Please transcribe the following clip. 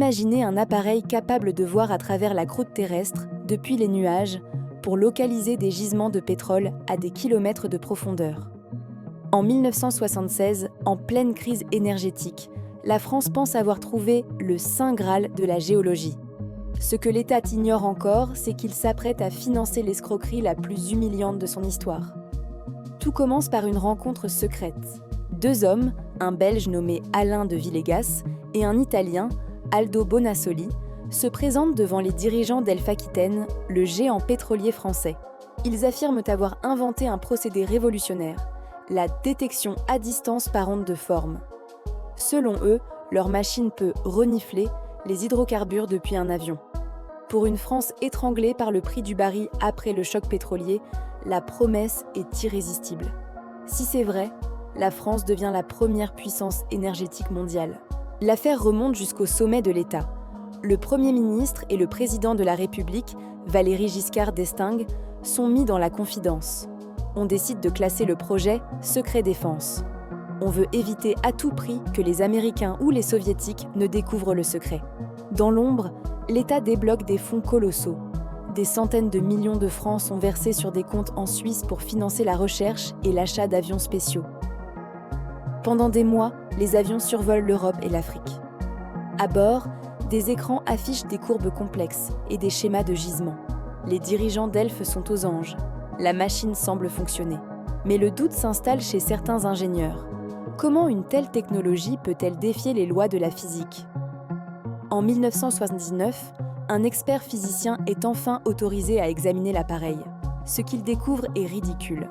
imaginer un appareil capable de voir à travers la croûte terrestre, depuis les nuages, pour localiser des gisements de pétrole à des kilomètres de profondeur. En 1976, en pleine crise énergétique, la France pense avoir trouvé le Saint Graal de la géologie. Ce que l'État ignore encore, c'est qu'il s'apprête à financer l'escroquerie la plus humiliante de son histoire. Tout commence par une rencontre secrète. Deux hommes, un Belge nommé Alain de Villegas et un Italien, Aldo Bonassoli, se présentent devant les dirigeants d'Elf Aquitaine, le géant pétrolier français. Ils affirment avoir inventé un procédé révolutionnaire, la détection à distance par onde de forme. Selon eux, leur machine peut renifler les hydrocarbures depuis un avion. Pour une France étranglée par le prix du baril après le choc pétrolier, la promesse est irrésistible. Si c'est vrai, la France devient la première puissance énergétique mondiale. L'affaire remonte jusqu'au sommet de l'État. Le Premier ministre et le Président de la République, Valéry Giscard d'Estaing, sont mis dans la confidence. On décide de classer le projet secret défense. On veut éviter à tout prix que les Américains ou les Soviétiques ne découvrent le secret. Dans l'ombre, l'État débloque des fonds colossaux. Des centaines de millions de francs sont versés sur des comptes en Suisse pour financer la recherche et l'achat d'avions spéciaux. Pendant des mois, les avions survolent l'Europe et l'Afrique. À bord, des écrans affichent des courbes complexes et des schémas de gisements. Les dirigeants d'Elf sont aux anges. La machine semble fonctionner. Mais le doute s'installe chez certains ingénieurs. Comment une telle technologie peut-elle défier les lois de la physique ? En 1979, un expert physicien est enfin autorisé à examiner l'appareil. Ce qu'il découvre est ridicule.